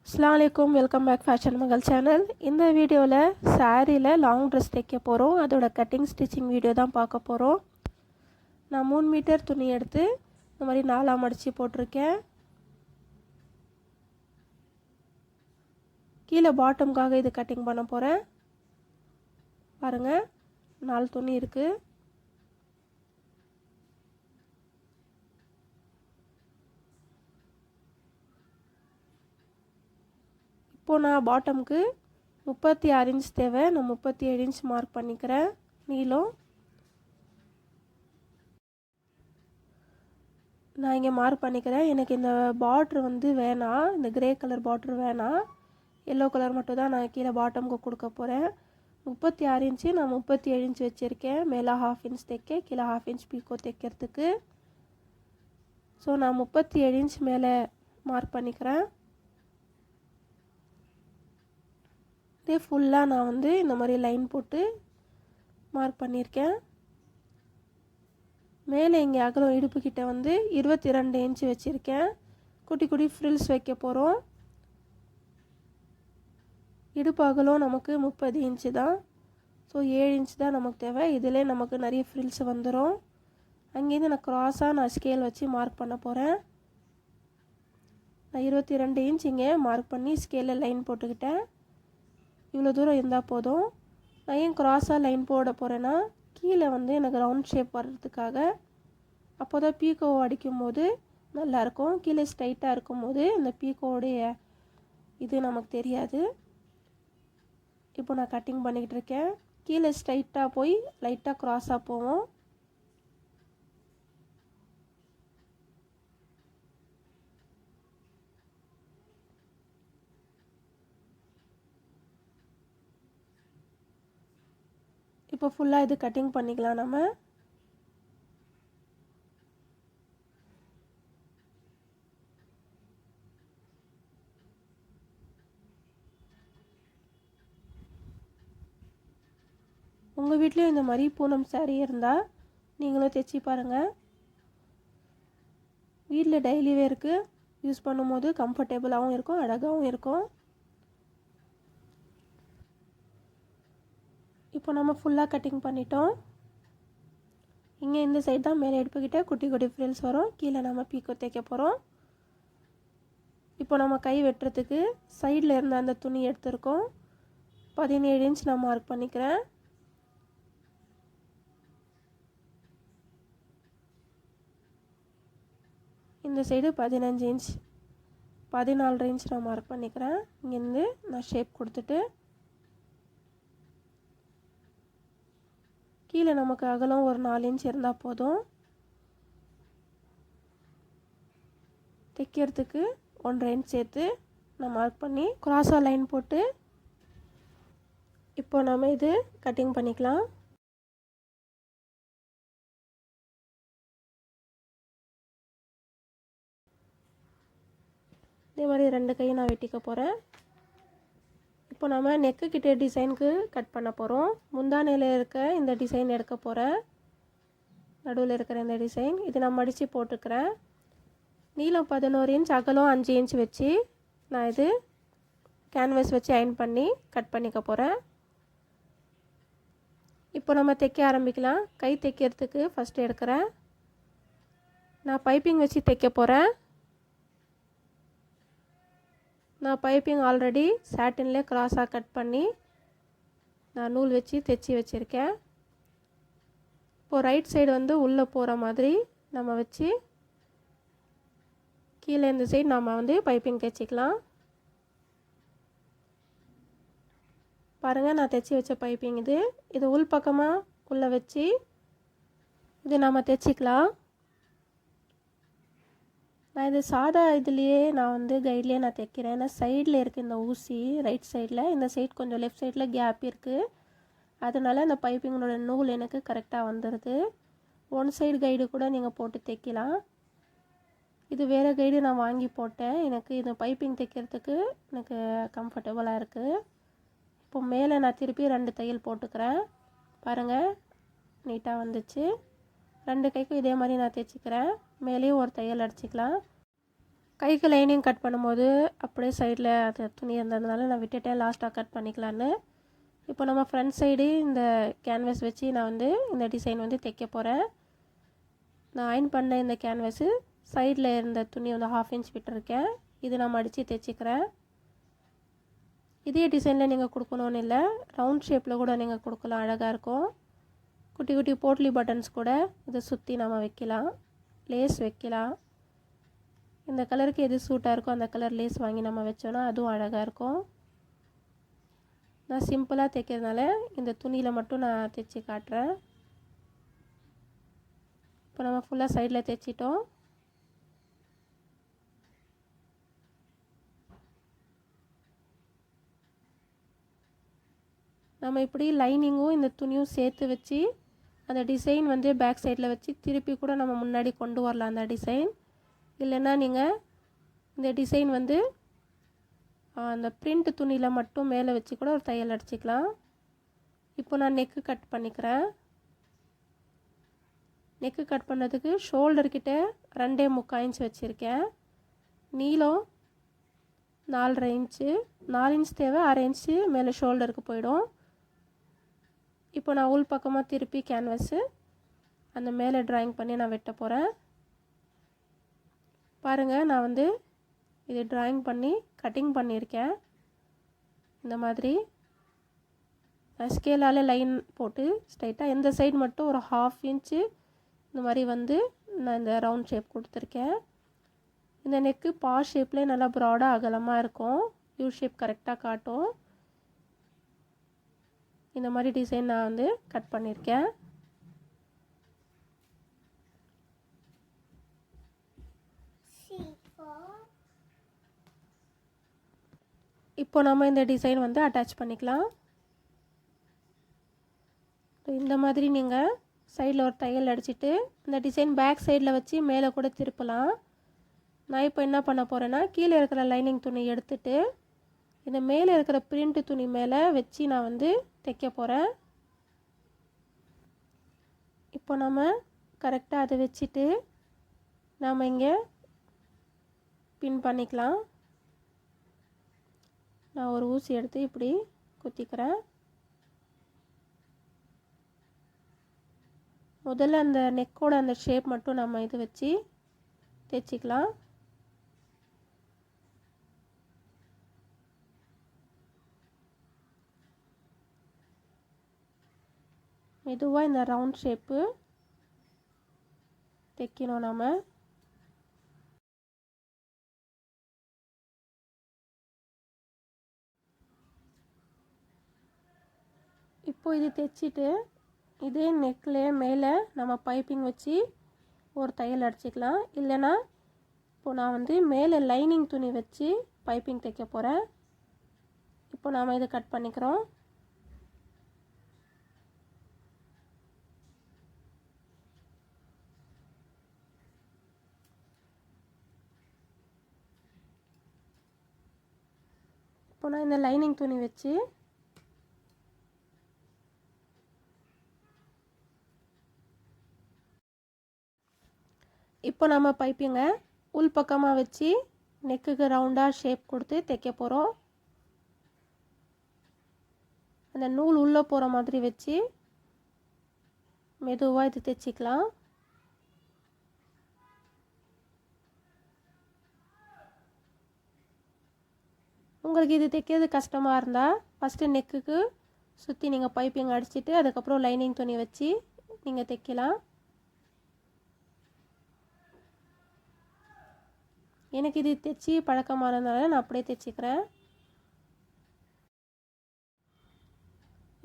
அஸ்ஸலாமு அலைக்கும். Welcome back fashion மகள் சேனல். இந்த வீடியோவில் சாரியில் லாங் ட்ரெஸ் தைக்க போகிறோம். அதோட கட்டிங் ஸ்டிச்சிங் வீடியோ தான் பார்க்க போகிறோம். நான் 3 மீட்டர் துணி எடுத்து இந்த மாதிரி 4ஆக மடித்து போட்டிருக்கேன். கீழே பாட்டமுக்காக இது கட்டிங் பண்ண போகிறேன். பாருங்கள், 4 துணி இருக்குது. இப்போது நான் பாட்டமுக்கு 36 இன்ச் தேவை. நான் 37 இன்ச் மார்க் பண்ணிக்கிறேன் நீளம். நான் இங்கே மார்க் பண்ணிக்கிறேன். எனக்கு இந்த பார்ட்ரு வந்து வேணாம், இந்த கிரே கலர் பார்ட்ரு வேணாம், எல்லோ கலர் மட்டும் தான் நான் கீழே பாட்டமுக்கு கொடுக்க போகிறேன். 36 இன்ச்சு நான் 37 இன்ச் வச்சுருக்கேன். மேலே 1/2 இன்ச் தைக்க, கீழே 1/2 இன்ச் பீக்கோ தைக்கிறதுக்கு. ஸோ நான் 37 இன்ச் மேலே மார்க் பண்ணிக்கிறேன். இதே ஃபுல்லாக நான் வந்து இந்த மாதிரி லைன் போட்டு மார்க் பண்ணியிருக்கேன். மேலே இங்கே அகலம் இடுப்புக்கிட்ட வந்து 22 இன்ச்சு வச்சுருக்கேன். குட்டி குட்டி ஃப்ரில்ஸ் வைக்க போகிறோம். இடுப்பு அகலம் நமக்கு 30 இன்ச்சு தான். ஸோ 7 இன்ச் தான் நமக்கு தேவை. இதிலே நமக்கு நிறைய ஃப்ரில்ஸ் வந்துடும். அங்கேருந்து நான் க்ராஸாக நான் ஸ்கேல் வச்சு மார்க் பண்ண போகிறேன். நான் 22 இன்ச் இங்கே மார்க் பண்ணி ஸ்கேலில் லைன் போட்டுக்கிட்டேன். இவ்வளோ தூரம் இருந்தால் போதும். நான் ஏன் க்ராஸாக லைன் போட போகிறேன்னா, கீழே வந்து எனக்கு ரவுண்ட் ஷேப் வர்றதுக்காக. அப்போ தான் பீக்கோவை அடிக்கும்போது நல்லாயிருக்கும். கீழே ஸ்ட்ரைட்டாக இருக்கும்போது இந்த பீக்கோவுடைய இது நமக்கு தெரியாது. இப்போ நான் கட்டிங் பண்ணிக்கிட்டு இருக்கேன். கீழே ஸ்ட்ரைட்டாக போய் லைட்டாக க்ராஸாக போவோம். இப்போ ஃபுல்லாக இது கட்டிங் பண்ணிக்கலாம் நம்ம. உங்கள் வீட்லேயும் இந்த மாதிரி பூனம் சாரீ இருந்தால் நீங்களும் தைச்சி பாருங்கள். வீட்டில் டெய்லி வேருக்கு யூஸ் பண்ணும்போது கம்ஃபர்டபுளாகவும் இருக்கும், அழகாகவும் இருக்கும். இப்போ நம்ம ஃபுல்லாக கட்டிங் பண்ணிட்டோம். இங்கே இந்த சைடு தான் மேலே எடுப்புக்கிட்ட குட்டி குட்டி ஃப்ரில்ஸ் வரும். கீழே நம்ம பீக்கோ தைக்க போகிறோம். இப்போ நம்ம கை வெட்டுறதுக்கு சைடில் இருந்த அந்த துணி எடுத்துருக்கோம். 17 இன்ச் நான் மார்க் பண்ணிக்கிறேன். இந்த சைடு 15 இன்ச், 14 இன்ச் நான் மார்க் பண்ணிக்கிறேன். இங்கேருந்து நான் ஷேப் கொடுத்துட்டு கீழே நமக்கு அகலம் ஒரு 4 இன்ச் இருந்தால் போதும். தைக்கிறதுக்கு 1.5 இன்ச் சேர்த்து நான் மார்க் பண்ணி க்ராஸாக லைன் போட்டு இப்போ நம்ம இது கட்டிங் பண்ணிக்கலாம். இதே மாதிரி 2 கையை நான் வெட்டிக்க போகிறேன். இப்போ நம்ம நெக்கு கிட்டே டிசைனுக்கு கட் பண்ண போகிறோம். முந்தானையில் இருக்க இந்த டிசைன் எடுக்க போகிறேன். நடுவில் இருக்கிற இந்த டிசைன் இது நான் மடித்து போட்டுக்கிறேன். நீளம் 11 இன்ச், அகலம் 5 இன்ச் வச்சு நான் இது கேன்வாஸ் வச்சு அயன் பண்ணி கட் பண்ணிக்க போகிறேன். இப்போ நம்ம தைக்க ஆரம்பிக்கலாம். கை தைக்கிறதுக்கு ஃபஸ்ட்டு எடுக்கிறேன். நான் பைப்பிங் வச்சு தைக்க போகிறேன். நான் பைப்பிங் ஆல்ரெடி சாட்டின்லேயே க்ராஸாக கட் பண்ணி நான் நூல் வச்சு தைச்சி வச்சுருக்கேன். இப்போது ரைட் சைடு வந்து உள்ளே போகிற மாதிரி நம்ம வச்சு கீழே இந்த சைடு நம்ம வந்து பைப்பிங் தைச்சிக்கலாம். பாருங்கள், நான் தைச்சி வச்ச பைப்பிங் இது உள் பக்கமாக உள்ளே வச்சு இது நம்ம தைச்சிக்கலாம். நான் இது சாதா இதுலேயே நான் வந்து கைட்லேயே நான் தைக்கிறேன். ஏன்னா சைடில் இருக்குது இந்த ஊசி ரைட் சைடில், இந்த சைடு கொஞ்சம் லெஃப்ட் சைடில் கேப் இருக்குது. அதனால் இந்த பைப்பிங்களோட நூல் எனக்கு கரெக்டாக வந்துடுது. ஒன் சைடு கைடு கூட நீங்கள் போட்டு தைக்கலாம். இது வேறு கைடு நான் வாங்கி போட்டேன். எனக்கு இந்த பைப்பிங் தைக்கிறதுக்கு எனக்கு கம்ஃபர்டபுளாக இருக்குது. இப்போ மேலே நான் திருப்பி 2 தையல் போட்டுக்கிறேன். பாருங்கள், நீட்டாக வந்துச்சு. 2 கைக்கும் இதே மாதிரி நான் தைச்சிக்கிறேன். மேலேயும் ஒரு தையல் அடிச்சிக்கலாம். கைக்கு லைனிங் கட் பண்ணும்போது அப்படியே சைடில் அது துணி இருந்ததுனால நான் விட்டுட்டேன், லாஸ்ட்டாக கட் பண்ணிக்கலான்னு. இப்போ நம்ம ஃப்ரண்ட் சைடு இந்த கேன்வாஸ் வச்சு நான் வந்து இந்த டிசைன் வந்து தைக்க போகிறேன். நான் அயர்ன் பண்ண இந்த கேன்வாஸு சைடில் இருந்த துணி வந்து 1/2 இன்ச் விட்டுருக்கேன். இது நான் மடித்து தைச்சிக்கிறேன். இதே டிசைனில் நீங்கள் கொடுக்கணுன்னு இல்லை, ரவுண்ட் ஷேப்பில் கூட நீங்கள் கொடுக்கலாம், அழகாக இருக்கும். குட்டி குட்டி போட்லி பட்டன்ஸ் கூட இதை சுற்றி நம்ம வைக்கலாம், லேஸ் வைக்கலாம். இந்த கலருக்கு எது சூட்டாக இருக்கோ அந்த கலர் லேஸ் வாங்கி நம்ம வச்சோன்னா அதுவும் அழகாக இருக்கும். நான் சிம்பிளாக தைக்கிறதுனால இந்த துணியில் மட்டும் நான் தைச்சி காட்டுறேன். இப்போ நம்ம ஃபுல்லாக சைடில் தைச்சிட்டோம். நம்ம இப்படி லைனிங்கும் இந்த துணியும் சேர்த்து வச்சு அந்த டிசைன் வந்து பேக் சைடில் வச்சு திருப்பி கூட நம்ம முன்னாடி கொண்டு வரலாம் அந்த டிசைன். இல்லைன்னா நீங்கள் இந்த டிசைன் வந்து அந்த பிரிண்ட் துணியில் மட்டும் மேலே வச்சு கூட ஒரு தையல் அடிச்சிக்கலாம். இப்போ நான் நெக்கு கட் பண்ணிக்கிறேன். நெக்கு கட் பண்ணுறதுக்கு ஷோல்டர்கிட்ட 2.25 இன்ச் வச்சுருக்கேன். நீளம் 4.5 இன்ச்சு, 4 இன்ச் தேவை, 1/2 இன்ச்சு மேலே ஷோல்டருக்கு போயிடும். இப்போ நான் உள் பக்கமாக திருப்பி கேன்வஸு அந்த மேலே ட்ராயிங் பண்ணி நான் வெட்ட போகிறேன். பாருங்கள், நான் வந்து இது ட்ராயிங் பண்ணி கட்டிங் பண்ணியிருக்கேன். இந்த மாதிரி நான் ஸ்கேலால் லைன் போட்டு ஸ்ட்ரைட்டாக இந்த சைடு மட்டும் ஒரு 1/2 இன்ச்சு இந்த மாதிரி வந்து நான் இந்த ரவுண்ட் ஷேப் கொடுத்துருக்கேன். இந்த நெக்கு பா ஷேப்லேயே நல்லா ப்ராடாக அகலமாக இருக்கும், யூ ஷேப் கரெக்டாக காட்டும். இந்த மாதிரி டிசைன் நான் வந்து கட் பண்ணியிருக்கேன். இப்போ நம்ம இந்த டிசைன் வந்து அட்டாச் பண்ணிக்கலாம். இந்த மாதிரி நீங்கள் சைடில் ஒரு தையல் அடிச்சுட்டு இந்த டிசைன் பேக் சைடில் வச்சு மேலே கூட திருப்பலாம். நான் இப்போ என்ன பண்ண போகிறேன்னா, கீழே இருக்கிற லைனிங் துணி எடுத்துட்டு இந்த மேலே இருக்கிற பிரிண்ட் துணி மேலே வச்சு நான் வந்து தைக்க போகிறேன். இப்போ நம்ம கரெக்டாக அதை வச்சுட்டு நாம் இங்கே பின் பண்ணிக்கலாம். நான் ஒரு ஊசி எடுத்து இப்படி குத்திக்கிறேன். முதல்ல அந்த நெக்கோட அந்த ஷேப் மட்டும் நம்ம இது வச்சு தைச்சிக்கலாம். மெதுவாக இந்த ரவுண்ட் ஷேப்பு தைக்கணும் நம்ம. இப்போ இது தைச்சிட்டு இதே நெக்லேயே மேலே நம்ம பைப்பிங் வச்சு ஒரு தையல் அடிச்சிக்கலாம். இல்லைன்னா இப்போது நான் வந்து மேலே லைனிங் துணி வச்சு பைப்பிங் தைக்க போகிறேன். இப்போ நாம் இதை கட் பண்ணிக்கிறோம். இப்போ நான் இந்த லைனிங் துணி வச்சு இப்போ நம்ம பைப்பிங்கை உள் பக்கமாக வச்சு நெக்குக்கு ரவுண்டாக ஷேப் கொடுத்து தைக்க போகிறோம். அந்த நூல் உள்ளே போகிற மாதிரி வச்சு மெதுவாக இது தைச்சிக்கலாம். உங்களுக்கு இது தைக்கிறது கஷ்டமாக இருந்தால் ஃபஸ்ட்டு நெக்குக்கு சுற்றி நீங்கள் பைப்பிங் அடிச்சுட்டு அதுக்கப்புறம் லைனிங் துணி வச்சு நீங்கள் தைக்கலாம். எனக்கு இது தைச்சி பழக்கமானதுனால நான் அப்படியே தைச்சிக்கிறேன்.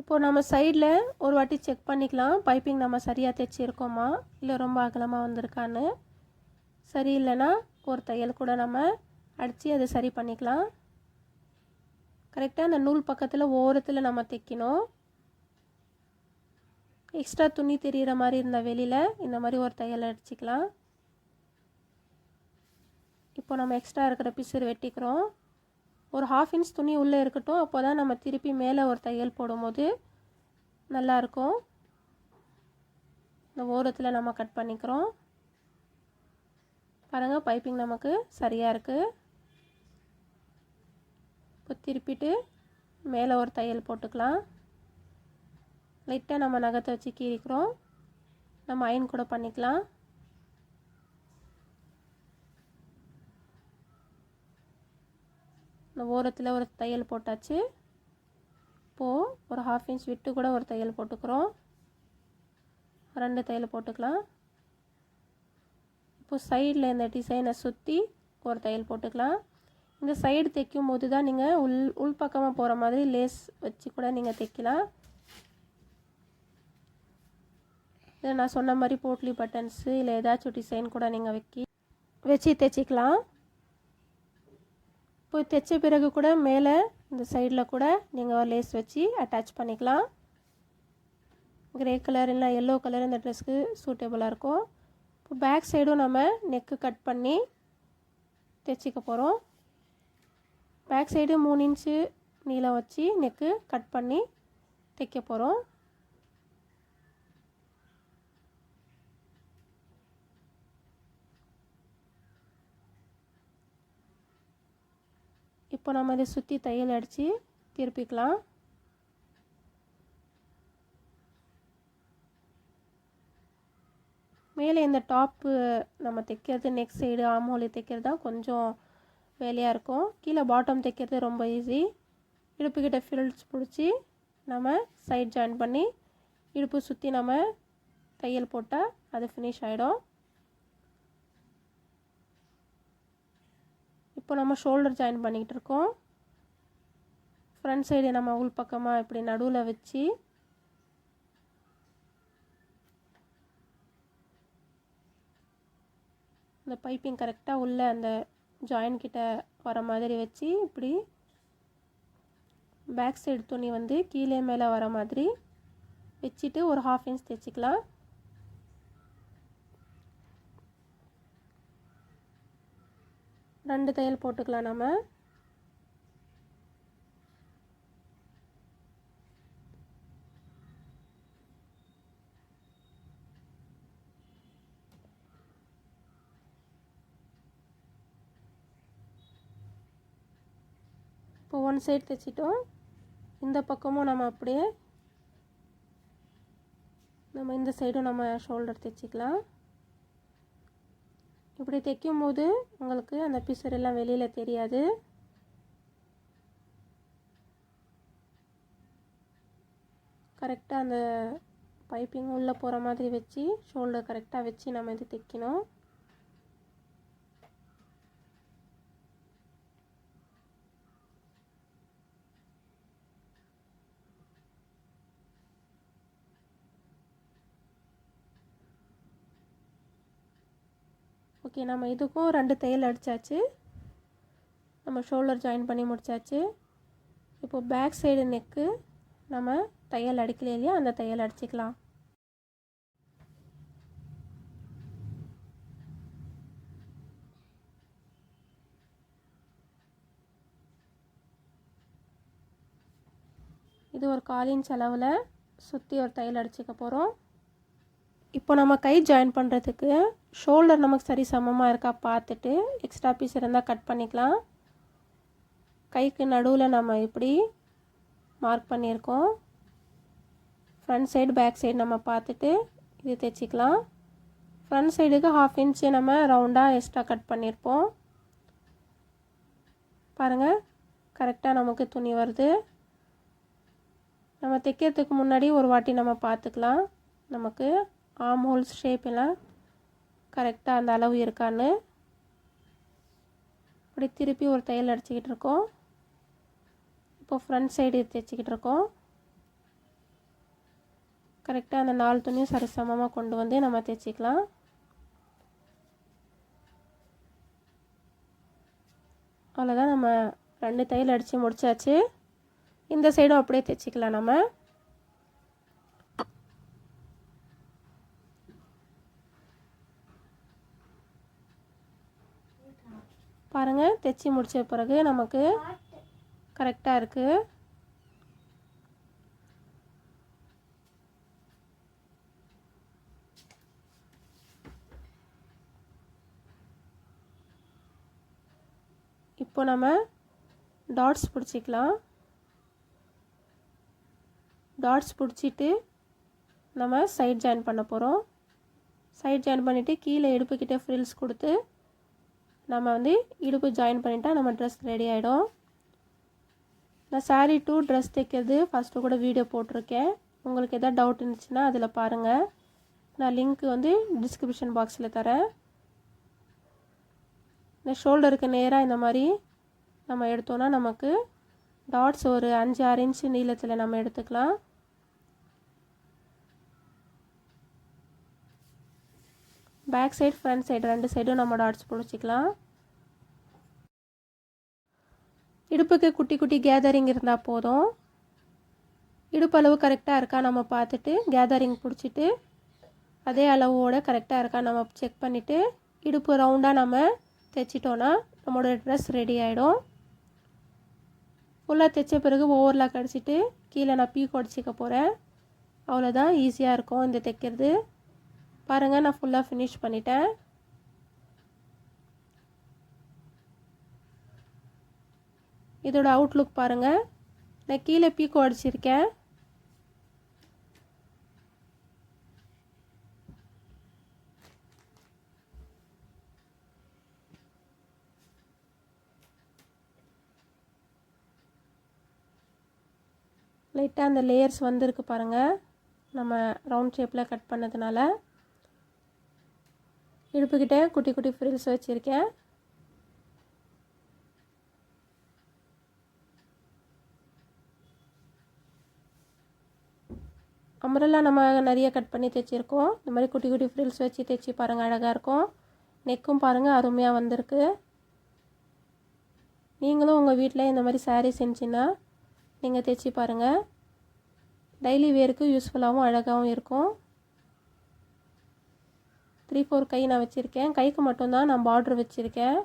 இப்போது நம்ம சைடில் ஒரு வாட்டி செக் பண்ணிக்கலாம், பைப்பிங் நம்ம சரியாக தைச்சிருக்கோமா இல்லை ரொம்ப அகலமாக வந்திருக்கான்னு. சரியில்லைன்னா ஒரு தையல் கூட நம்ம அடித்து அதை சரி பண்ணிக்கலாம். கரெக்டாக அந்த நூல் பக்கத்தில் ஓரத்தில் நம்ம தைக்கணும். எக்ஸ்ட்ரா துணி தெரிகிற மாதிரி இருந்தால் வெளியில் இந்த மாதிரி ஒரு தையல் அடிச்சிக்கலாம். இப்போ நம்ம எக்ஸ்ட்ரா இருக்கிற பீஸு வெட்டிக்கிறோம். ஒரு 1/2 இன்ச் துணி உள்ளே இருக்கட்டும், அப்போ தான் நம்ம திருப்பி மேலே ஒரு தையல் போடும்போது நல்லாயிருக்கும். இந்த ஓரத்தில் நம்ம கட் பண்ணிக்கிறோம். பாருங்கள் பைப்பிங் நமக்கு சரியாக இருக்குது. இப்போ திருப்பிட்டு மேலே ஒரு தையல் போட்டுக்கலாம். லைட்டாக நம்ம நகத்தை வச்சு கீறிக்கிறோம். நம்ம அயன் கூட பண்ணிக்கலாம். இந்த ஓரத்தில் ஒரு தையல் போட்டாச்சு. இப்போது ஒரு 1/2 இன்ச் விட்டு கூட ஒரு தையல் போட்டுக்கிறோம். 2 தையல் போட்டுக்கலாம். இப்போது சைடில் இந்த டிசைனை சுற்றி ஒரு தையல் போட்டுக்கலாம். இந்த சைடு தைக்கும் போது தான் நீங்கள் உள் பக்கமாக போகிற மாதிரி லேஸ் வச்சு கூட நீங்கள் தைக்கலாம். இதை நான் சொன்ன மாதிரி போட்லி பட்டன்ஸு இல்லை ஏதாச்சும் டிசைன் கூட நீங்கள் வச்சு தைச்சிக்கலாம். இப்போ தைச்ச பிறகு கூட மேலே இந்த சைடில் கூட நீங்கள் லேஸ் வச்சு அட்டாச் பண்ணிக்கலாம். கிரே கலர் இல்லை எல்லோ கலர் இந்த ட்ரெஸ்க்கு சூட்டபுளாக இருக்கும். இப்போ பேக் சைடும் நம்ம நெக்கு கட் பண்ணி தைச்சிக்க போகிறோம். பேக் சைடு 3 இன்ச்சு நீளம் வச்சு நெக்கு கட் பண்ணி தைக்க போகிறோம். இப்போ நம்ம இதை சுற்றி தையல் அடித்து திருப்பிக்கலாம். மேலே இந்த டாப்பு நம்ம தைக்கிறது நெக் சைடு ஆம்ஹோல் தைக்கிறது தான் கொஞ்சம் வேலையாக இருக்கும். கீழே பாட்டம் தைக்கிறது ரொம்ப ஈஸி. இடுப்புக்கிட்ட ஃபில்ஸ் பிடிச்சி நம்ம சைட் ஜாயின் பண்ணி இடுப்பு சுற்றி நம்ம தையல் போட்டால் அது ஃபினிஷ் ஆகிடும். இப்போ நம்ம ஷோல்டர் ஜாயின் பண்ணிக்கிட்டு இருக்கோம். ஃப்ரண்ட் சைடு நம்ம உள் பக்கமாக இப்படி நடுவில் வச்சு இந்த பைப்பிங் கரெக்டாக உள்ள அந்த ஜாயின் கிட்ட வர மாதிரி வச்சு இப்படி பேக் சைடு துணி வந்து கீழே மேலே வர மாதிரி வச்சுட்டு ஒரு 1/2 இன்ச் தைச்சிக்கலாம். ரெண்டு தையல் போட்டுக்கலாம் நம்ம. இப்போ ஒன் சைடு தைச்சிட்டோம். இந்த பக்கமும் நம்ம அப்படியே இந்த சைடும் நம்ம ஷோல்டர் தைச்சிக்கலாம். இப்படி தைக்கும் போது உங்களுக்கு அந்த பிசர் எல்லாம் வெளியில் தெரியாது. கரெக்டாக அந்த பைப்பிங் உள்ளே போகிற மாதிரி வச்சு ஷோல்டர் கரெக்டாக வச்சு நம்ம இது தைக்கணும். ஓகே, நம்ம இதுக்கும் 2 தையல் அடித்தாச்சு. நம்ம ஷோல்டர் ஜாயின் பண்ணி முடித்தாச்சு. இப்போது பேக் சைடு நெக்கு நம்ம தையல் அடிக்கல இல்லையா, அந்த தையல் அடிச்சிக்கலாம். இது ஒரு 1/4 இன்ச் அளவில் சுற்றி ஒரு தையல் அடிச்சுக்க போகிறோம். இப்போ நம்ம கை ஜாயின் பண்ணுறதுக்கு ஷோல்டர் நமக்கு சரி சமமாக இருக்கா பார்த்துட்டு எக்ஸ்ட்ரா பீஸ் இருந்தால் கட் பண்ணிக்கலாம். கைக்கு நடுவில் நம்ம இப்படி மார்க் பண்ணியிருக்கோம். ஃப்ரண்ட் சைடு பேக் சைடு நம்ம பார்த்துட்டு இது தைச்சிக்கலாம். ஃப்ரண்ட் சைடுக்கு 1/2 இன்ச்சு நம்ம ரவுண்டாக எக்ஸ்ட்ரா கட் பண்ணியிருப்போம். பாருங்கள், கரெக்டாக நமக்கு துணி வருது. நம்ம தைக்கிறதுக்கு முன்னாடி ஒரு வாட்டி நம்ம பார்த்துக்கலாம் நமக்கு ஆர்ம் ஹோல்ஸ் ஷேப் எல்லாம் கரெக்டாக அந்த அளவு இருக்கான்னு. இப்படி திருப்பி ஒரு தையல் அடிச்சுக்கிட்டு இருக்கோம். இப்போ ஃப்ரண்ட் சைடு தைச்சிக்கிட்டு இருக்கோம். கரெக்டாக அந்த 4 துணியும் சரிசமமாக கொண்டு வந்து நம்ம தைச்சிக்கலாம். அவ்வளோதான், நம்ம 2 தையல் அடித்து முடிச்சாச்சு. இந்த சைடும் அப்படியே தைச்சிக்கலாம் நம்ம. பாருங்கள், தைச்சி முடித்த பிறகு நமக்கு கரெக்டாக இருக்குது. இப்போ நம்ம டாட்ஸ் பிடிச்சிக்கலாம். டாட்ஸ் பிடிச்சிட்டு நம்ம சைட் ஜாயின் பண்ண போகிறோம். சைட் ஜாயின் பண்ணிவிட்டு கீழே இடுப்புக்கிட்டே ஃப்ரில்ஸ் கொடுத்து நம்ம வந்து இடுப்பு ஜாயின் பண்ணிட்டா நம்ம ட்ரெஸ் ரெடி ஆகிடும். நான் சாரீ டூ ட்ரெஸ் தைக்கிறது ஃபஸ்ட்டு கூட வீடியோ போட்டிருக்கேன். உங்களுக்கு எதாவது டவுட் இருந்துச்சுன்னா அதில் பாருங்கள். நான் லிங்க் வந்து டிஸ்கிரிப்ஷன் பாக்ஸில் தரேன். இந்த ஷோல்டருக்கு நேராக இந்த மாதிரி நம்ம எடுத்தோன்னா நமக்கு டாட்ஸ் ஒரு 5-6 இன்ச்சு நீளத்தில் நம்ம எடுத்துக்கலாம். பேக் சைடு ஃப்ரண்ட் சைடு 2 சைடும் நம்ம டாட்ஸ் பிடிச்சிக்கலாம். இடுப்புக்கு குட்டி குட்டி கேதரிங் இருந்தால் போதும். இடுப்பு அளவு கரெக்டாக இருக்கா நம்ம பார்த்துட்டு கேதரிங் பிடிச்சிட்டு அதே அளவோடு கரெக்டாக இருக்கா நம்ம செக் பண்ணிவிட்டு இடுப்பு ரவுண்டாக நம்ம தைச்சிட்டோன்னா நம்மளோட ட்ரெஸ் ரெடி ஆகிடும். ஃபுல்லாக தைச்ச பிறகு ஓவர்லாக் அடிச்சுட்டு கீழே நான் பீக் அடிச்சிக்க போகிறேன். அவ்வளோதான், ஈஸியாக இருக்கும் இந்த தைக்கிறது. பாருங்கள், நான் ஃபுல்லாக ஃபினிஷ் பண்ணிட்டேன். இதோட அவுட்லுக் பாருங்கள். நான் கீழே பீக்கோ அடிச்சிருக்கேன். லைட்டாக அந்த லேயர்ஸ் வந்திருக்கு பாருங்கள், நம்ம ரவுண்ட் ஷேப்பில் கட் பண்ணதுனால. இடுப்புக்கிட்ட குட்டி குட்டி ஃப்ரில்ஸ் வச்சுருக்கேன். அம்பரெல்லா நம்ம நிறைய கட் பண்ணி தைச்சிருக்கோம். இந்த மாதிரி குட்டி குட்டி ஃப்ரில்ஸ் வச்சு தைச்சி பாருங்கள், அழகாக இருக்கும். நெக்கும் பாருங்கள், அருமையாக வந்திருக்கு. நீங்களும் உங்கள் வீட்டில் இந்த மாதிரி சாரீ செஞ்சுன்னா நீங்கள் தைச்சி பாருங்கள். டெய்லி வேருக்கு யூஸ்ஃபுல்லாகவும் அழகாகவும் இருக்கும். 3/4 கை நான் வச்சுருக்கேன். கைக்கு மட்டும்தான் நான் பார்டர் வச்சுருக்கேன்.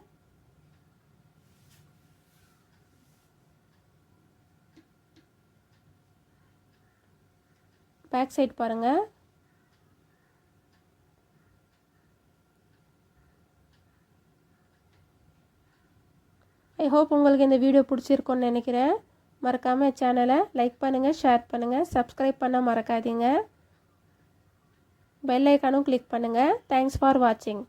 பேக் சைடு பாருங்கள். ஐ ஹோப் உங்களுக்கு இந்த வீடியோ பிடிச்சிருக்குன்னு நினைக்கிறேன். மறக்காமல் சேனலை லைக் பண்ணுங்கள், ஷேர் பண்ணுங்கள், சப்ஸ்கிரைப் பண்ண மறக்காதீங்க. பெல் ஐக்கானும் கிளிக் பண்ணுங்கள். தேங்க்ஸ் ஃபார் வாட்சிங்.